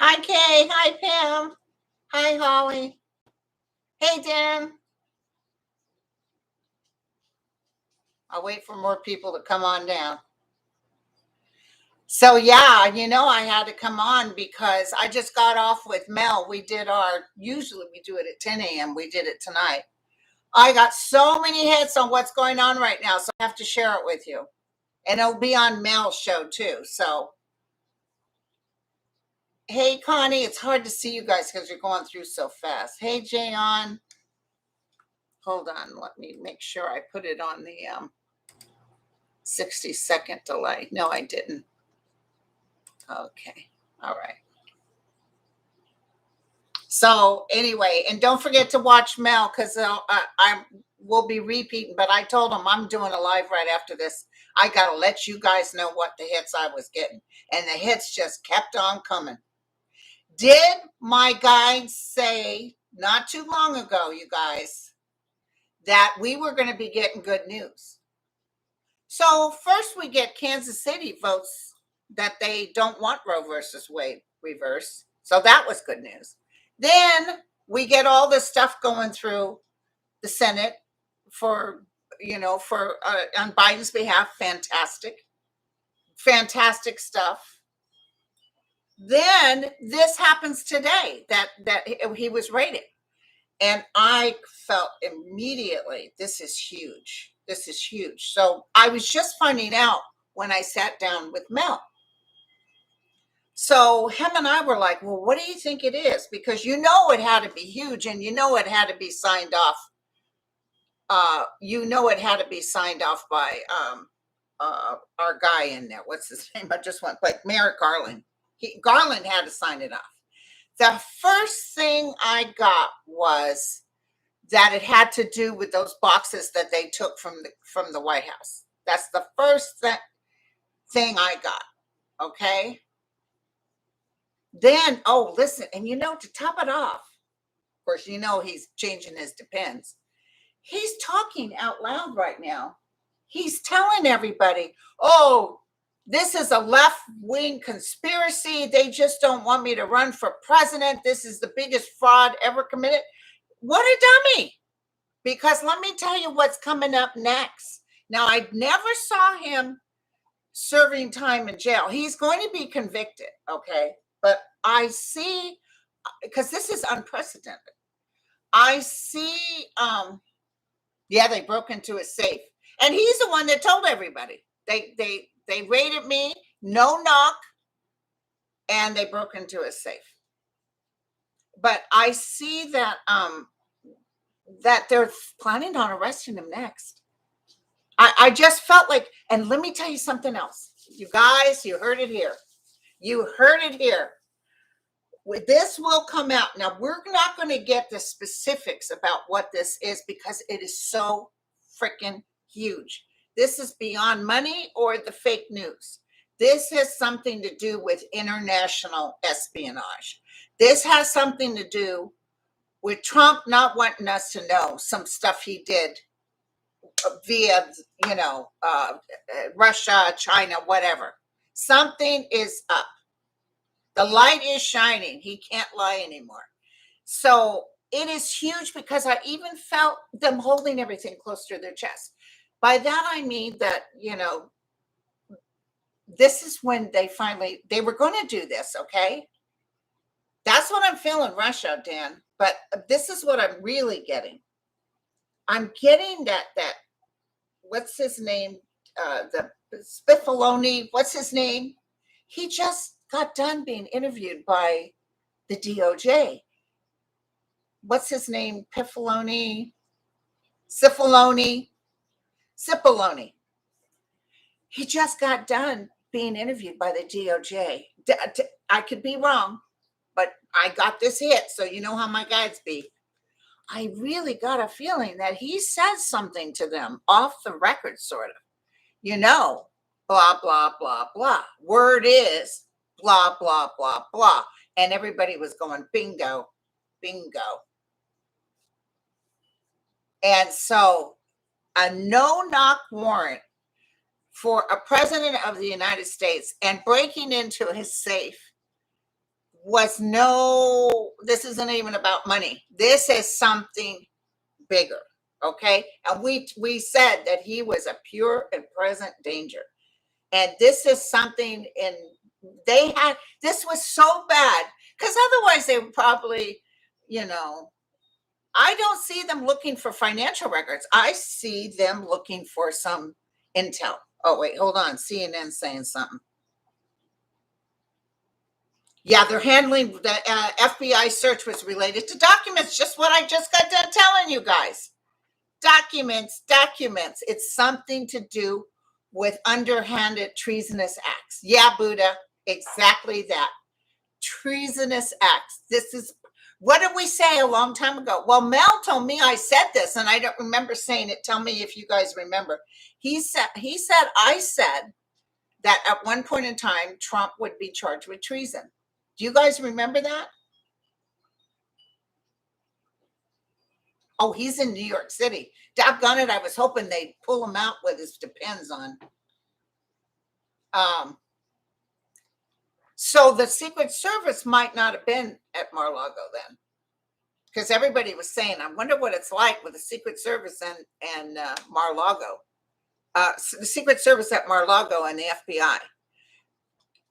Hi, Kay. Hi, Pam. Hi, Holly. Hey, Dan. I'll wait for more people to come on down. So, yeah, I had to come on because I just got off with Mel. Usually we do it at 10 a.m. We did it tonight. I got so many hits on what's going on right now, so I have to share it with you. And it'll be on Mel's show too. So, hey, Connie, it's hard to see you guys because you're going through so fast. Hey, Jayon. Hold on. Let me make sure I put it on the 60-second delay. No, I didn't. Okay. All right. So anyway, and don't forget to watch Mel because I will be repeating, but I told him I'm doing a live right after this. I got to let you guys know what the hits I was getting. And the hits just kept on coming. Did my guides say not too long ago, you guys, that we were going to be getting good news? So first we get Kansas City votes that they don't want Roe versus Wade reversed. So that was good news. Then we get all this stuff going through the Senate for on Biden's behalf. Fantastic stuff. Then this happens today that he was raided. And I felt immediately, this is huge. This is huge. So I was just finding out when I sat down with Mel. So him and I were like, well, what do you think it is? Because it had to be huge and it had to be signed off. It had to be signed off by our guy in there. What's his name? I just went like Merrick Garland. Garland had to sign it off. The first thing I got was that it had to do with those boxes that they took from the White House. That's the first thing I got. Okay. Then, listen, and to top it off, of course, he's changing his depends. He's talking out loud right now. He's telling everybody, this is a left-wing conspiracy. They just don't want me to run for president. This is the biggest fraud ever committed. What a dummy. Because let me tell you what's coming up next. Now, I never saw him serving time in jail. He's going to be convicted, okay? But I see, because this is unprecedented. I see, they broke into a safe. And he's the one that told everybody. They raided me, no knock, and they broke into a safe. But I see that that they're planning on arresting him next. I just felt like, and let me tell you something else. You guys, you heard it here. You heard it here. This will come out. Now, we're not going to get the specifics about what this is because it is so freaking huge. This is beyond money or the fake news. This has something to do with international espionage. This has something to do with Trump not wanting us to know some stuff he did via, Russia, China, whatever. Something is up. The light is shining. He can't lie anymore. So it is huge because I even felt them holding everything close to their chest. By that, I mean that, this is when they were going to do this, okay? That's what I'm feeling, Russia, Dan. But this is what I'm really getting. I'm getting that what's his name? The Spiffaloni, what's his name? He just got done being interviewed by the DOJ. What's his name? Piffaloni, Cipollone. He just got done being interviewed by the DOJ. I could be wrong, but I got this hit, so you know how my guides be. I really got a feeling that he says something to them off the record, sort of. Blah, blah, blah, blah. Word is blah, blah, blah, blah. And everybody was going, bingo, bingo. And so a no-knock warrant for a president of the United States and breaking into his safe was no, this isn't even about money. This is something bigger. Okay. And we said that he was a pure and present danger. And this is something in, they had, this was so bad because otherwise they would probably, you know, I don't see them looking for financial records. I see them looking for some intel. Oh, wait, hold on. CNN saying something. Yeah, they're handling the FBI search was related to documents, just what I just got done telling you guys. Documents. It's something to do with underhanded treasonous acts. Yeah, Buddha, exactly that. Treasonous acts. This is, what did we say a long time ago? Well, Mel told me I said this, and I don't remember saying it. Tell me if you guys remember. I said that at one point in time, Trump would be charged with treason. Do you guys remember that? Oh, he's in New York City. Doggone it, I was hoping they'd pull him out with his depends on. So the Secret Service might not have been at Mar-a-Lago then, because everybody was saying, I wonder what it's like with the Secret Service and Mar-a-Lago. The Secret Service at Mar-a-Lago and the FBI.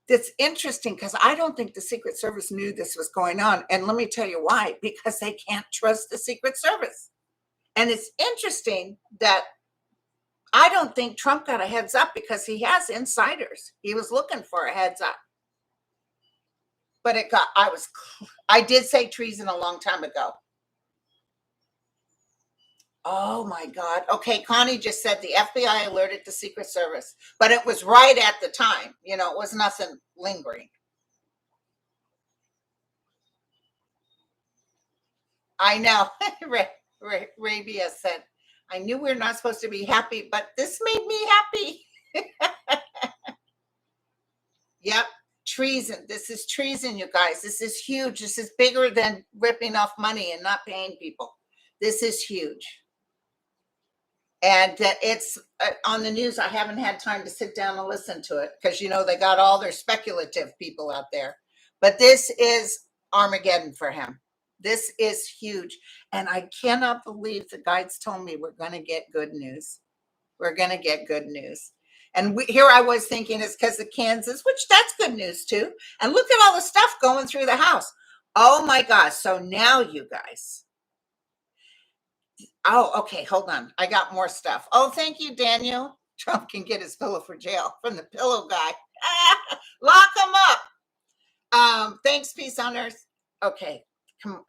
That's interesting because I don't think the Secret Service knew this was going on. And let me tell you why, because they can't trust the Secret Service. And it's interesting that I don't think Trump got a heads up because he has insiders. He was looking for a heads up. But I did say treason a long time ago. Oh my God. Okay, Connie just said the FBI alerted the Secret Service, but it was right at the time. You know, it was nothing lingering. I know. Rabia said, I knew we were not supposed to be happy, but this made me happy. Yep. Treason. This is treason, you guys. This is huge. This is bigger than ripping off money and not paying people. This is huge. And that it's on the news. I haven't had time to sit down and listen to it because, you know, they got all their speculative people out there. But this is Armageddon for him. This is huge. And I cannot believe the guides told me we're going to get good news. We're going to get good news. And here I was thinking it's because of Kansas, which that's good news too. And look at all the stuff going through the House. Oh my gosh. So now you guys. Oh, okay. Hold on. I got more stuff. Oh, thank you, Daniel. Trump can get his pillow for jail from the pillow guy. Lock him up. Thanks, peace on earth. Okay.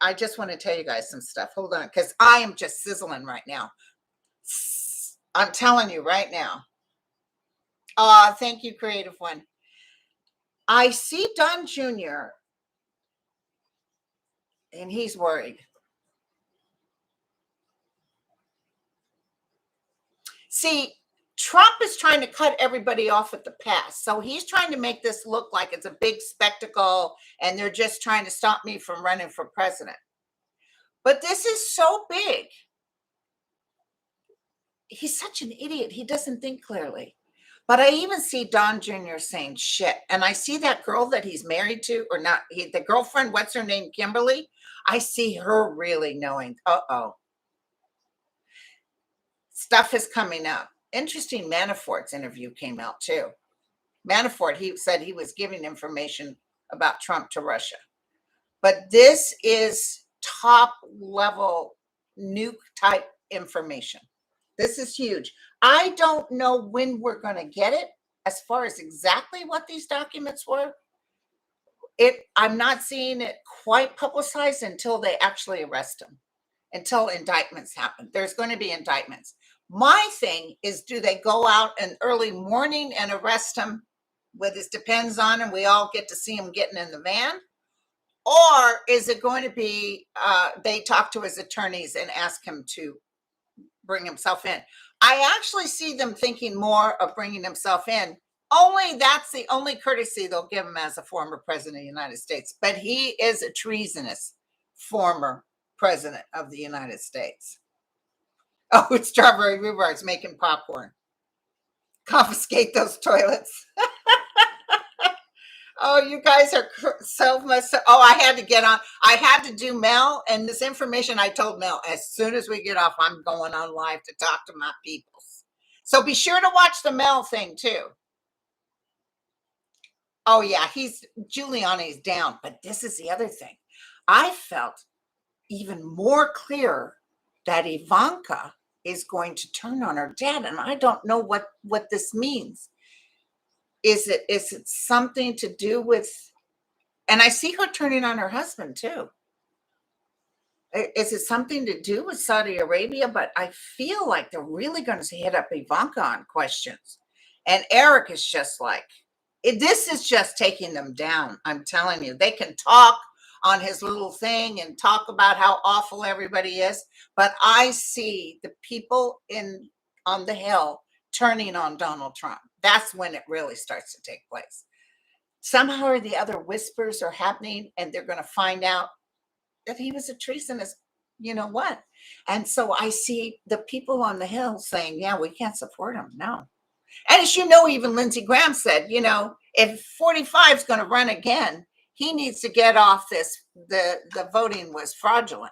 I just want to tell you guys some stuff. Hold on, because I am just sizzling right now. I'm telling you right now. Thank you, Creative One. I see Don Jr. and he's worried. See, Trump is trying to cut everybody off at the pass. So he's trying to make this look like it's a big spectacle and they're just trying to stop me from running for president. But this is so big. He's such an idiot. He doesn't think clearly. But I even see Don Jr. saying shit. And I see that girl that he's married to, or not, the girlfriend, what's her name, Kimberly? I see her really knowing, uh-oh. Stuff is coming up. Interesting, Manafort's interview came out too. Manafort, he said he was giving information about Trump to Russia. But this is top level nuke type information. This is huge. I don't know when we're going to get it as far as exactly what these documents were. I'm not seeing it quite publicized until they actually arrest him, until indictments happen. There's going to be indictments. My thing is, do they go out in early morning and arrest him with his depends on him? We all get to see him getting in the van. Or is it going to be they talk to his attorneys and ask him to bring himself in? I actually see them thinking more of bringing himself in. Only that's the only courtesy they'll give him as a former president of the United States. But he is a treasonous former president of the United States. Oh, it's Strawberry Rhubarb's making popcorn. Confiscate those toilets. Oh, you guys are so much. Oh, I had to get on. I had to do Mel, and this information I told Mel as soon as we get off, I'm going on live to talk to my peoples. So be sure to watch the Mel thing too. Oh yeah, he's Giuliani's down, but this is the other thing. I felt even more clear that Ivanka is going to turn on her dad, and I don't know what this means. Is it something to do with? And I see her turning on her husband too. Is it something to do with Saudi Arabia? But I feel like they're really going to hit up Ivanka on questions. And Eric is just like, this is just taking them down. I'm telling you, they can talk on his little thing and talk about how awful everybody is. But I see the people on the Hill turning on Donald Trump. That's when it really starts to take place. Somehow or the other, whispers are happening, and they're going to find out that he was a treasonous, you know what? And so I see the people on the Hill saying, yeah, we can't support him. No. And as you know, even Lindsey Graham said, if 45 is going to run again, he needs to get off this. The voting was fraudulent.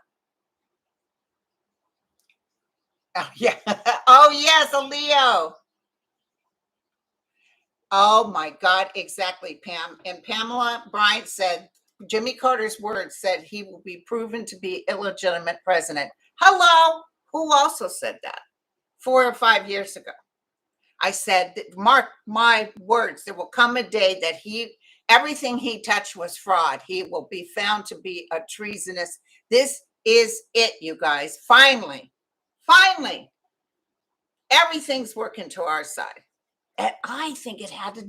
Oh, yeah. Oh, yes, a Leo. Oh, my God. Exactly, Pam. And Pamela Bryant said, Jimmy Carter's words said he will be proven to be illegitimate president. Hello. Who also said that 4 or 5 years ago? I said, mark my words, there will come a day that everything he touched was fraud. He will be found to be a treasonous. This is it, you guys. Finally, everything's working to our side. And I think it had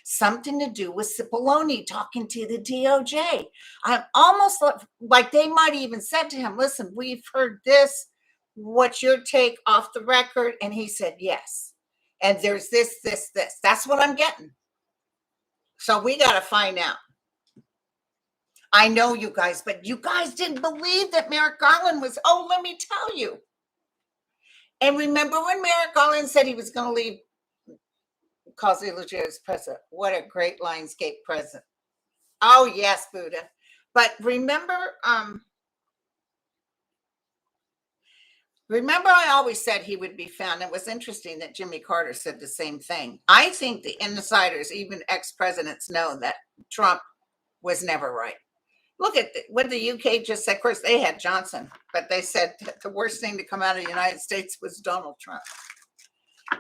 something to do with Cipollone talking to the DOJ. I'm almost like they might even said to him, listen, we've heard this. What's your take off the record? And he said, yes. And there's this. That's what I'm getting. So we got to find out. I know you guys, but you guys didn't believe that Merrick Garland was, let me tell you. And remember when Merrick Garland said he was going to leave Cosby as president? What a great Lionsgate present. Oh, yes, Buddha. But remember, I always said he would be found. It was interesting that Jimmy Carter said the same thing. I think the insiders, even ex-presidents, know that Trump was never right. Look at what the UK just said. Of course, they had Johnson, but they said the worst thing to come out of the United States was Donald Trump.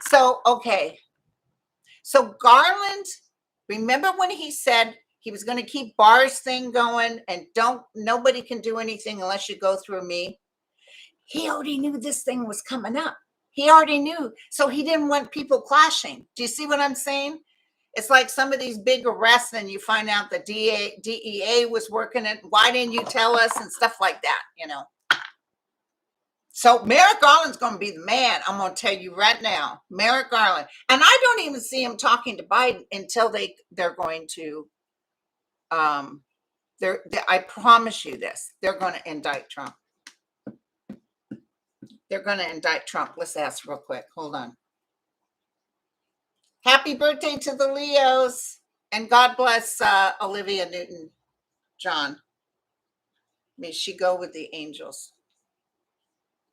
So, okay. So Garland, remember when he said he was going to keep Barr's thing going and nobody can do anything unless you go through me? He already knew this thing was coming up. He already knew. So he didn't want people clashing. Do you see what I'm saying? It's like some of these big arrests and you find out the DEA was working it. Why didn't you tell us and stuff like that, So Merrick Garland's going to be the man. I'm going to tell you right now, Merrick Garland. And I don't even see him talking to Biden until they're going to, I promise you this, they're going to indict Trump. They're going to indict Trump. Let's ask real quick. Hold on. Happy birthday to the Leos. And God bless Olivia Newton-John. May she go with the angels.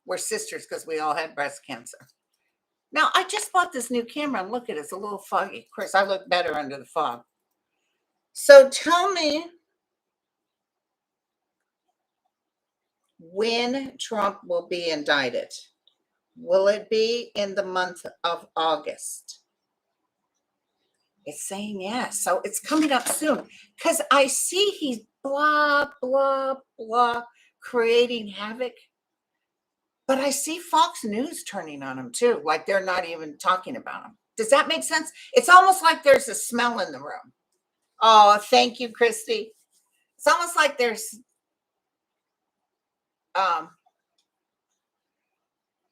We're sisters because we all had breast cancer. Now, I just bought this new camera and look at it. It's a little foggy. Of course, I look better under the fog. So tell me when Trump will be indicted. Will it be in the month of August? It's saying yes. So it's coming up soon because I see he's blah, blah, blah, creating havoc. But I see Fox News turning on him too. Like they're not even talking about him. Does that make sense? It's almost like there's a smell in the room. Oh, thank you, Christy. It's almost like there's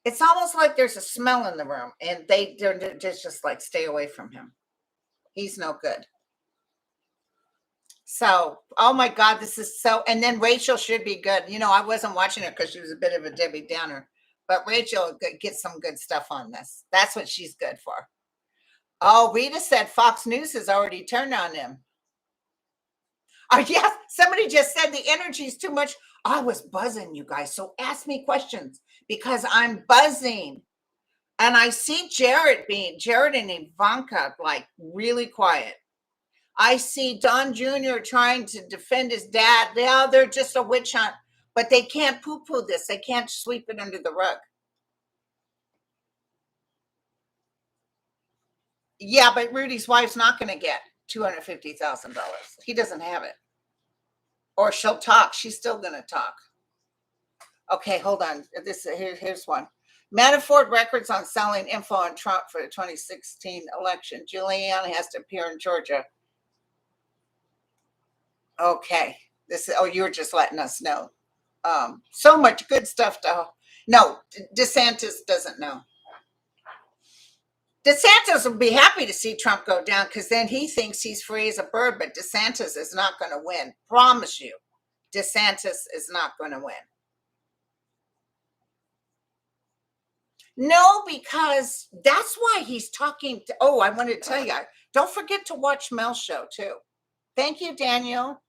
it's almost like there's a smell in the room and they're just like, stay away from him. He's no good. So, oh my God, this is so, and then Rachel should be good. I wasn't watching it because she was a bit of a Debbie Downer, but Rachel gets some good stuff on this. That's what she's good for. Oh, Rita said Fox News has already turned on him. Yes, somebody just said the energy is too much. I was buzzing, you guys. So ask me questions because I'm buzzing. And I see Jared and Ivanka like really quiet. I see Don Jr. trying to defend his dad. They're just a witch hunt, but they can't poo-poo this. They can't sweep it under the rug. Yeah, but Rudy's wife's not going to get $250,000. He doesn't have it. Or she'll talk. She's still going to talk. Okay, hold on. Here's one. Manafort records on selling info on Trump for the 2016 election. Giuliani has to appear in Georgia. Okay. You're just letting us know. So much good stuff to. No, DeSantis doesn't know. DeSantis will be happy to see Trump go down because then he thinks he's free as a bird, but DeSantis is not going to win. Promise you. DeSantis is not going to win. No, because that's why he's talking. I wanted to tell you, don't forget to watch Mel's show too. Thank you, Daniel.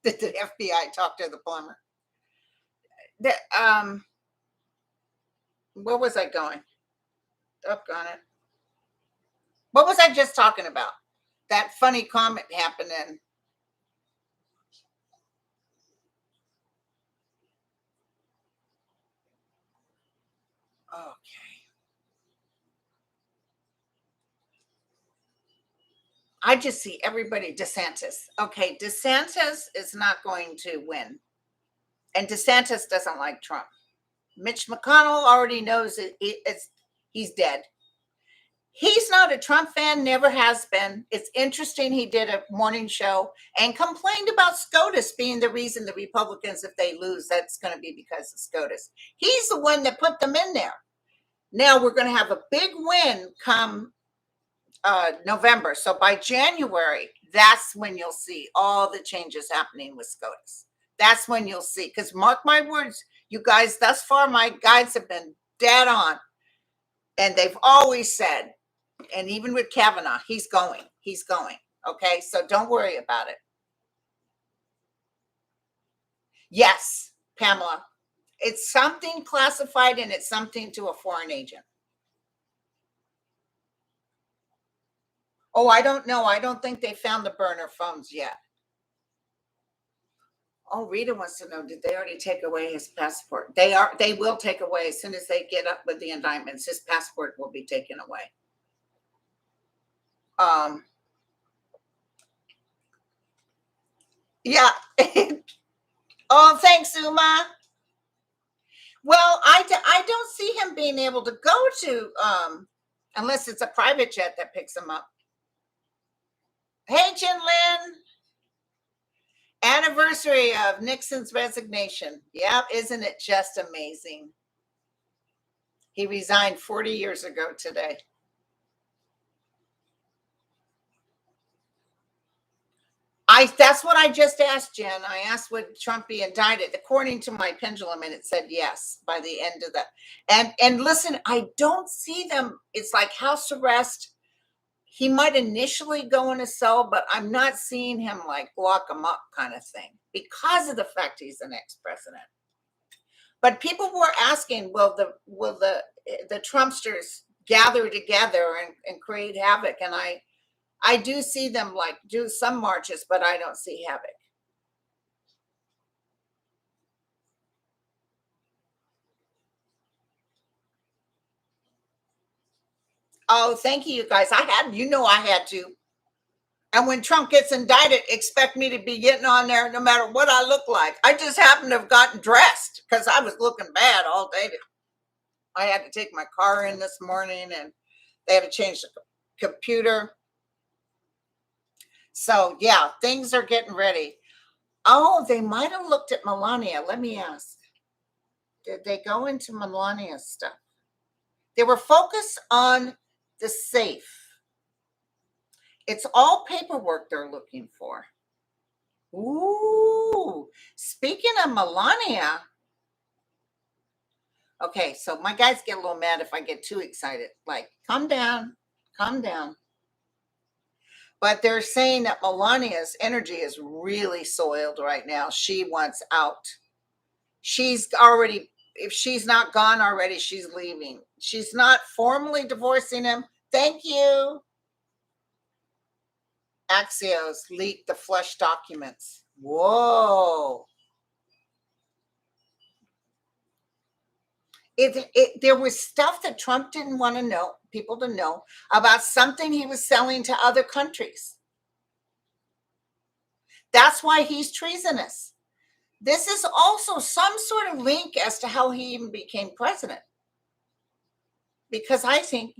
Did the FBI talk to the plumber? Where was I going? Up on it. What was I just talking about? That funny comment happening. Okay. I just see everybody DeSantis. Okay, DeSantis is not going to win. And DeSantis doesn't like Trump. Mitch McConnell already knows he's dead. He's not a Trump fan, never has been. It's interesting. He did a morning show and complained about SCOTUS being the reason the Republicans, if they lose, that's going to be because of SCOTUS. He's the one that put them in there. Now we're going to have a big win come November. So by January, that's when you'll see all the changes happening with SCOTUS. That's when you'll see, because mark my words, you guys, thus far, my guides have been dead on. And they've always said, and even with Kavanaugh, he's going. Okay, so don't worry about it. Yes, Pamela, it's something classified and it's something to a foreign agent. Oh, I don't know. I don't think they found the burner phones yet. Oh, Rita wants to know, did they already take away his passport? They will take away as soon as they get up with the indictments. His passport will be taken away. Yeah. Oh, thanks, Uma. Well, I don't see him being able to go to unless it's a private jet that picks him up. Hey, Jin Lin. Anniversary of Nixon's resignation. Yeah, isn't it just amazing? He resigned 40 years ago today. That's what I just asked, Jen. I asked, would Trump be indicted? According to my pendulum, and it said yes by the end of that. And listen, I don't see them. It's like house arrest. He might initially go in a cell, but I'm not seeing him like lock him up kind of thing because of the fact he's the next president. But people were asking, will the Trumpsters gather together and create havoc? And I do see them like do some marches, but I don't see havoc. Oh, thank you, guys. I had to. And when Trump gets indicted, expect me to be getting on there no matter what I look like. I just happened to have gotten dressed because I was looking bad all day. I had to take my car in this morning and they had to change the computer. So, yeah, things are getting ready. Oh, they might have looked at Melania. Let me ask. Did they go into Melania's stuff? They were focused on the safe. It's all paperwork they're looking for. Ooh, speaking of Melania. Okay, so my guys get a little mad if I get too excited. Like, calm down, calm down. But they're saying that Melania's energy is really soiled right now. She wants out. She's already, if she's not gone already, she's leaving. She's not formally divorcing him. Thank you. Axios leaked the flush documents. Whoa. There was stuff that Trump didn't want to know, people to know about something he was selling to other countries. That's why he's treasonous. This is also some sort of link as to how he even became president. Because I think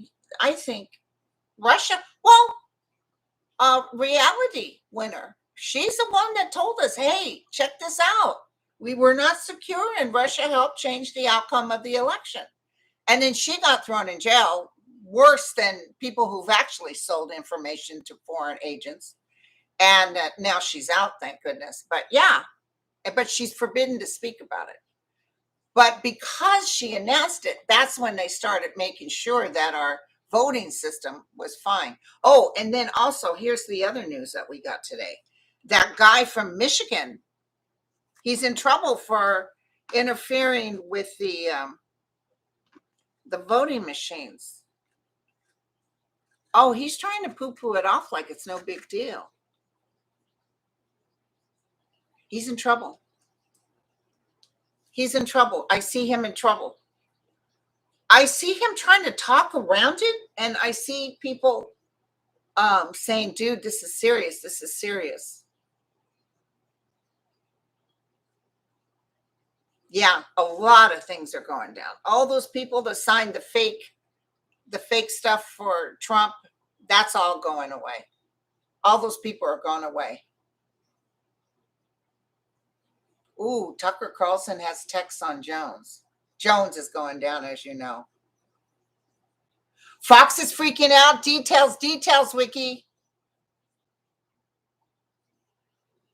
Russia, well, reality winner. She's the one that told us, hey, check this out. We were not secure, and Russia helped change the outcome of the election. And then she got thrown in jail, worse than people who've actually sold information to foreign agents. And now she's out, thank goodness. But yeah, but she's forbidden to speak about it. But because she announced it, that's when they started making sure that our voting system was fine. Oh, and then also, here's the other news that we got today. That guy from Michigan, he's in trouble for interfering with the voting machines. Oh, he's trying to poo-poo it off like it's no big deal. He's in trouble. He's in trouble. I see him in trouble. I see him trying to talk around it, and I see people saying, dude, this is serious. This is serious. Yeah, a lot of things are going down. All those people that signed the fake stuff for Trump, that's all going away. All those people are going away. Ooh, Tucker Carlson has texts on Jones. Jones is going down, as you know. Fox is freaking out. Details, Wiki.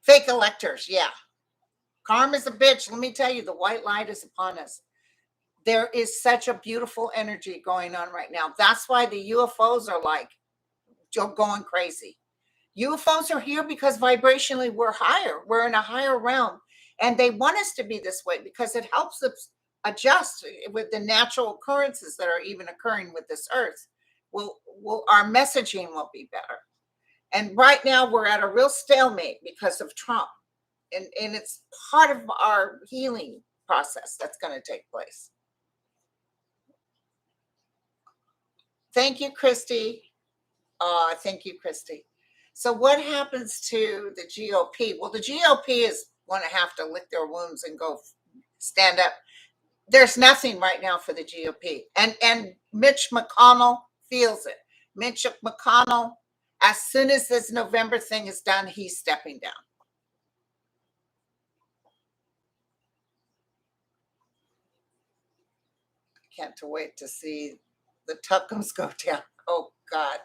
Fake electors, yeah. Karma's a bitch. Let me tell you, the white light is upon us. There is such a beautiful energy going on right now. That's why the UFOs are like going crazy. UFOs are here because vibrationally we're higher. We're in a higher realm. And they want us to be this way because it helps us adjust with the natural occurrences that are even occurring with this earth. Our messaging will be better. And right now we're at a real stalemate because of Trump. And it's part of our healing process that's going to take place. Thank you, Christy. Thank you, Christy. So what happens to the GOP? Well, the GOP is going to have to lick their wounds and go stand up. There's nothing right now for the GOP. And Mitch McConnell feels it. Mitch McConnell, as soon as this November thing is done, he's stepping down. Can't wait to see the Tuckums go down. Oh, God.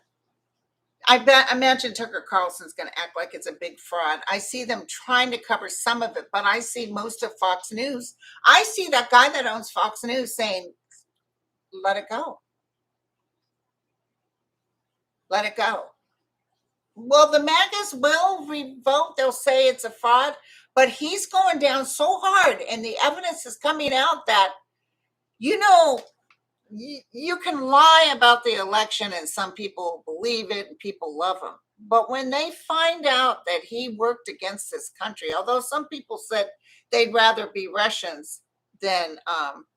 I imagine Tucker Carlson's going to act like it's a big fraud. I see them trying to cover some of it, but I see most of Fox News. I see that guy that owns Fox News saying, let it go. Let it go. Well, the MAGAs will revolt. They'll say it's a fraud, but he's going down so hard, and the evidence is coming out that, you can lie about the election and some people believe it and people love him. But when they find out that he worked against this country, although some people said they'd rather be Russians than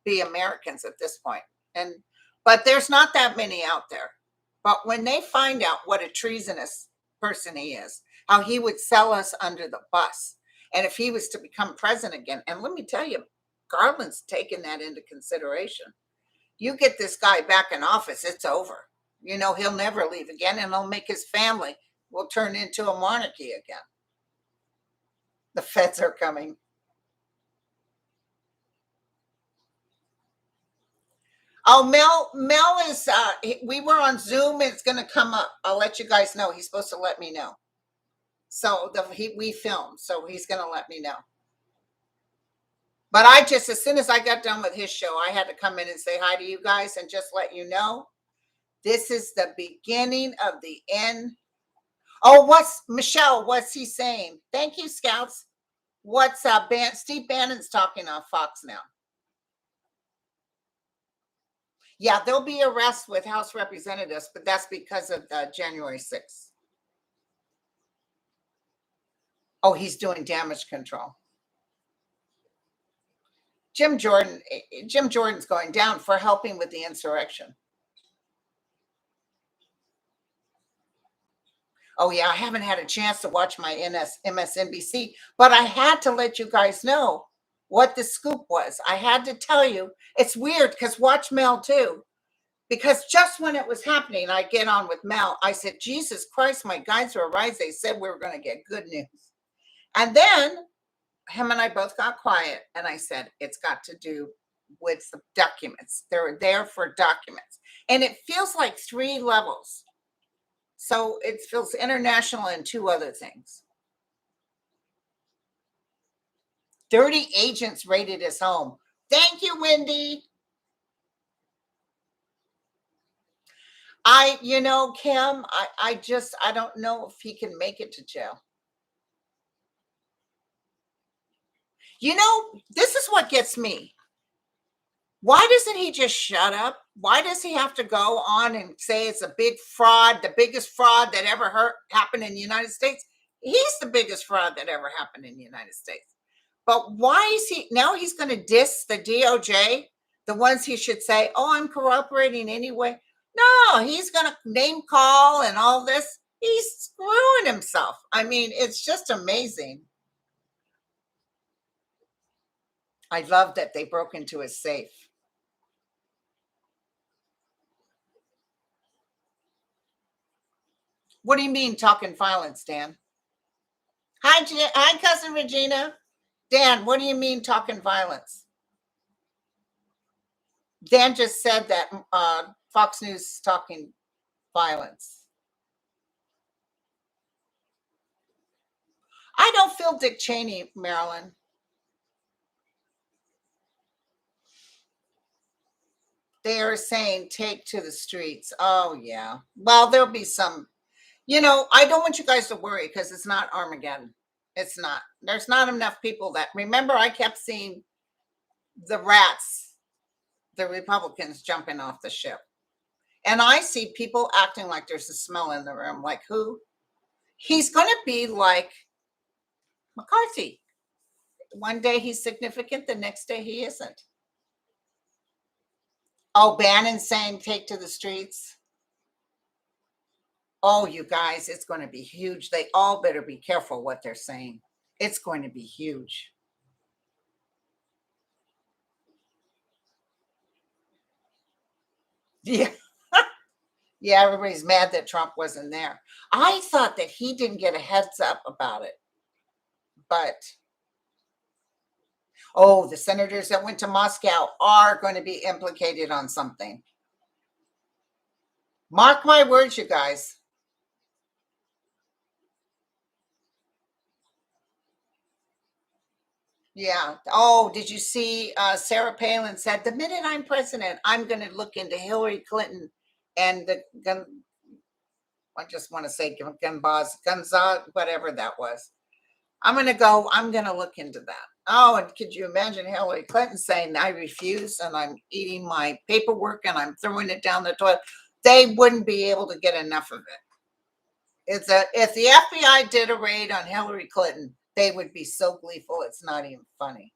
be Americans at this point. But there's not that many out there. But when they find out what a treasonous person he is, how he would sell us under the bus, and if he was to become president again, and let me tell you, Garland's taken that into consideration. You get this guy back in office, it's over. He'll never leave again, and he'll make his family will turn into a monarchy again. The feds are coming. Oh, Mel is, we were on Zoom. It's going to come up. I'll let you guys know. He's supposed to let me know. So we filmed, so he's going to let me know. But as soon as I got done with his show, I had to come in and say hi to you guys and just let you know, this is the beginning of the end. Oh, what's he saying? Thank you, Scouts. What's Steve Bannon's talking on Fox now. Yeah, there'll be arrests with House representatives, but that's because of January 6th. Oh, he's doing damage control. Jim Jordan's going down for helping with the insurrection. Oh yeah, I haven't had a chance to watch my MSNBC, but I had to let you guys know what the scoop was. I had to tell you. It's weird because watch Mel too. Because just when it was happening, I get on with Mel. I said, Jesus Christ, my guides were right. They said we were going to get good news. And then him and I both got quiet. And I said, it's got to do with the documents. They're there for documents. And it feels like 3 levels. So it feels international and 2 other things. 30 agents raided his home. Thank you, Wendy. Kim, I don't know if he can make it to jail. This is what gets me. Why doesn't he just shut up? Why does he have to go on and say it's a big fraud, the biggest fraud that ever happened in the United States? He's the biggest fraud that ever happened in the United States. But why is he's going to diss the DOJ, the ones he should say, oh, I'm cooperating anyway. No, he's going to name call and all this. He's screwing himself. I mean, it's just amazing. I love that they broke into his safe. What do you mean talking violence, Dan? Hi, cousin Regina. Dan, what do you mean talking violence? Dan just said that Fox News is talking violence. I don't feel Dick Cheney, Marilyn. They are saying take to the streets. Oh, yeah. Well, there'll be some, I don't want you guys to worry because it's not Armageddon. It's not. There's not enough people that, remember, I kept seeing the rats, the Republicans jumping off the ship. And I see people acting like there's a smell in the room. Like who? He's going to be like McCarthy. One day he's significant, the next day he isn't. Oh, Bannon saying take to the streets. Oh, you guys, it's going to be huge. They all better be careful what they're saying. It's going to be huge. Yeah. Yeah, everybody's mad that Trump wasn't there. I thought that he didn't get a heads up about it. But, the senators that went to Moscow are going to be implicated on something. Mark my words, you guys. Yeah. Oh, did you see Sarah Palin said, the minute I'm president, I'm going to look into Hillary Clinton and the gun. I just want to say Gunza, whatever that was. I'm going to look into that. Oh, and could you imagine Hillary Clinton saying, I refuse and I'm eating my paperwork and I'm throwing it down the toilet? They wouldn't be able to get enough of it. If the FBI did a raid on Hillary Clinton, they would be so gleeful. It's not even funny.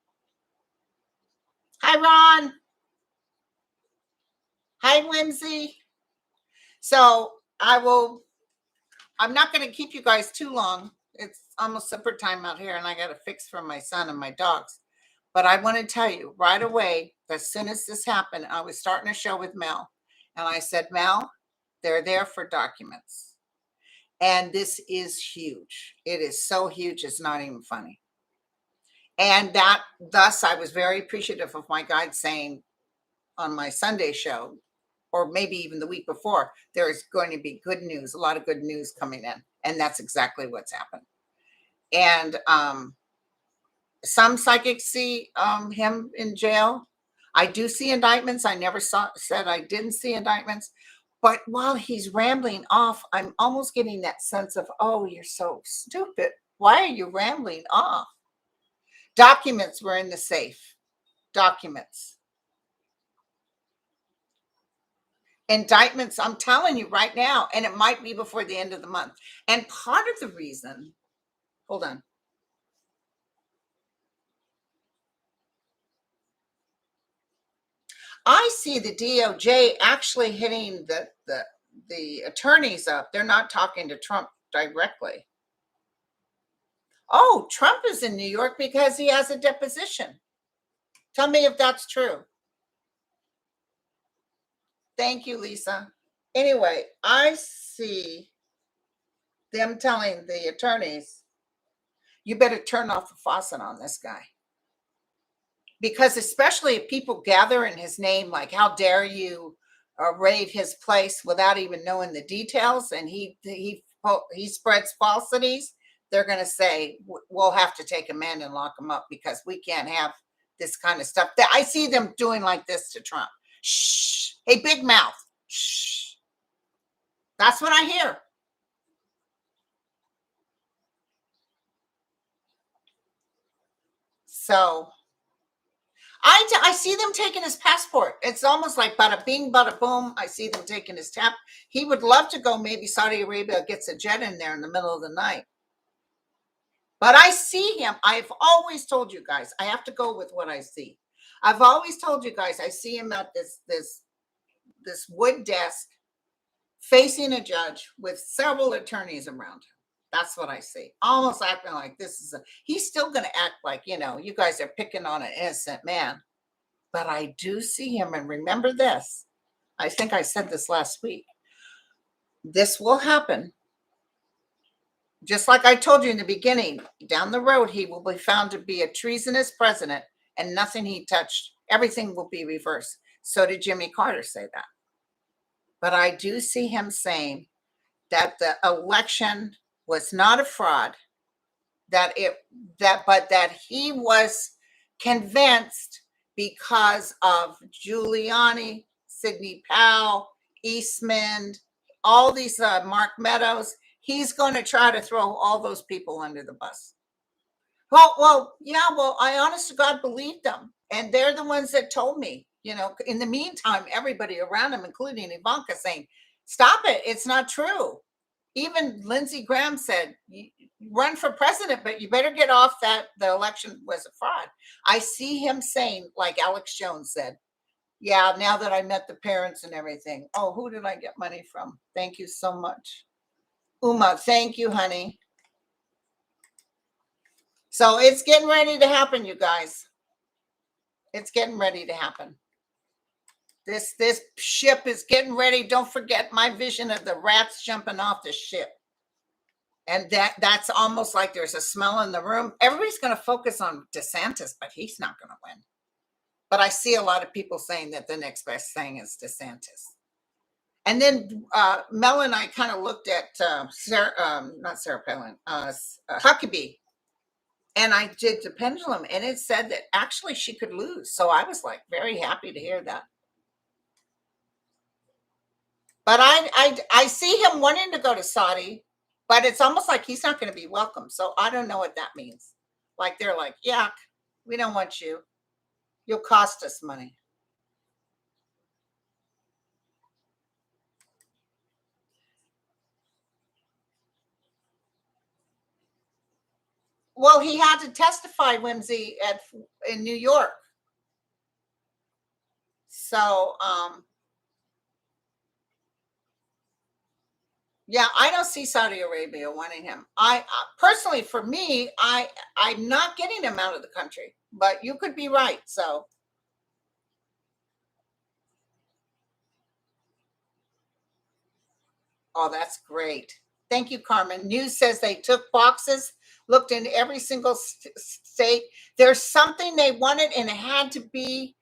Hi, Ron. Hi, Whimsy. So I'm not going to keep you guys too long. It's almost supper time out here and I got to fix for my son and my dogs. But I want to tell you right away, as soon as this happened, I was starting a show with Mel. And I said, Mel, they're there for documents. And this is huge. It is so huge, it's not even funny. And thus, I was very appreciative of my guide saying on my Sunday show, or maybe even the week before, there is going to be good news, a lot of good news coming in. And that's exactly what's happened. And some psychics see him in jail. I do see indictments. I never said I didn't see indictments. But while he's rambling off, I'm almost getting that sense of, oh, you're so stupid. Why are you rambling off? Documents were in the safe. Documents. Indictments, I'm telling you right now, and it might be before the end of the month. And part of the reason, hold on. I see the DOJ actually hitting the attorneys up. They're not talking to Trump directly. Oh, Trump is in New York because he has a deposition. Tell me if that's true. Thank you, Lisa. Anyway, I see them telling the attorneys, you better turn off the faucet on this guy. Because especially if people gather in his name, like, how dare you raid his place without even knowing the details, and he spreads falsities, they're going to say, we'll have to take him in and lock him up because we can't have this kind of stuff. I see them doing like this to Trump. Shh. Hey, big mouth. Shh. That's what I hear. So I see them taking his passport. It's almost like bada bing, bada boom. I see them taking his tap. He would love to go. Maybe Saudi Arabia gets a jet in there in the middle of the night. But I see him. I've always told you guys, I have to go with what I see. I've always told you guys, I see him at this wood desk facing a judge with several attorneys around him. That's what I see. Almost acting like this is he's still going to act like, you guys are picking on an innocent man. But I do see him. And remember this, I think I said this last week. This will happen. Just like I told you in the beginning, down the road, he will be found to be a treasonous president, and nothing he touched, everything will be reversed. So did Jimmy Carter say that. But I do see him saying that the election was not a fraud, but that he was convinced because of Giuliani, Sidney Powell, Eastman, all these Mark Meadows, he's going to try to throw all those people under the bus. I honest to God believed them. And they're the ones that told me, in the meantime, everybody around him, including Ivanka, saying, stop it. It's not true. Even Lindsey Graham said, run for president, but you better get off that the election was a fraud. I see him saying, like Alex Jones said, yeah, now that I met the parents and everything. Oh, who did I get money from? Thank you so much. Uma, thank you, honey. So it's getting ready to happen, you guys. It's getting ready to happen. This ship is getting ready. Don't forget my vision of the rats jumping off the ship. And that's almost like there's a smell in the room. Everybody's going to focus on DeSantis, but he's not going to win. But I see a lot of people saying that the next best thing is DeSantis. And then Mel and I kind of looked at not Sarah Palin, Huckabee. And I did the pendulum, and it said that actually she could lose. So I was like very happy to hear that. But I see him wanting to go to Saudi, but it's almost like he's not going to be welcome. So I don't know what that means. Like they're like, yuck, we don't want you. You'll cost us money. Well, he had to testify, Whimsy, in New York. So, yeah, I don't see Saudi Arabia wanting him. I personally, for me, I'm not getting him out of the country. But you could be right. So, oh, that's great. Thank you, Carmen. News says they took boxes, looked in every single state. There's something they wanted, and it had to be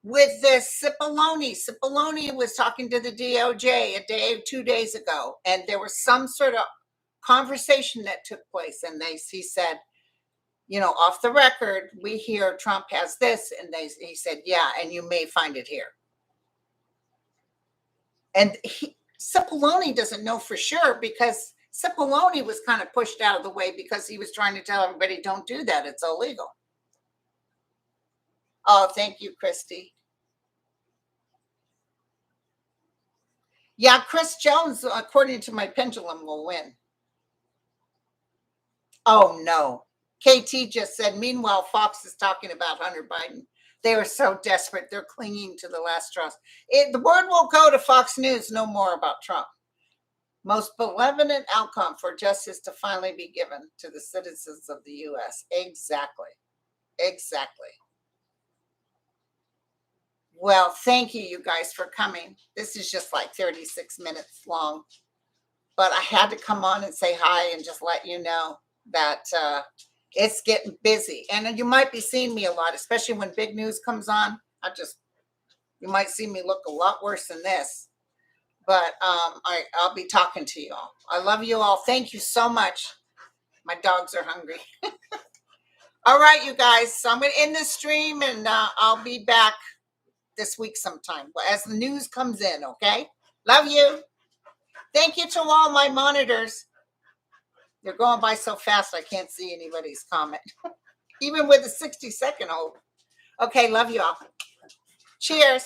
with this Cipollone. Cipollone was talking to the DOJ 2 days ago, and there was some sort of conversation that took place, and he said, off the record, we hear Trump has this, and he said, yeah, and you may find it here. And Cipollone doesn't know for sure because Cipollone was kind of pushed out of the way because he was trying to tell everybody, don't do that. It's illegal. Oh, thank you, Christy. Yeah, Chris Jones, according to my pendulum, will win. Oh, no. KT just said, meanwhile, Fox is talking about Hunter Biden. They are so desperate. They're clinging to the last straws. The word will go to Fox News no more about Trump. Most benevolent outcome for justice to finally be given to the citizens of the U.S. Exactly. Exactly. Well, thank you guys for coming. This is just like 36 minutes long. But I had to come on and say hi and just let you know that it's getting busy. And you might be seeing me a lot, especially when big news comes on. You might see me look a lot worse than this. But I'll be talking to you all. I love you all. Thank you so much. My dogs are hungry. All right, you guys. So I'm going to end this stream and I'll be back this week sometime as the news comes in. Okay. Love you. Thank you to all my monitors. They're going by so fast I can't see anybody's comment, even with a 60-second hold. Okay, love you all. Cheers.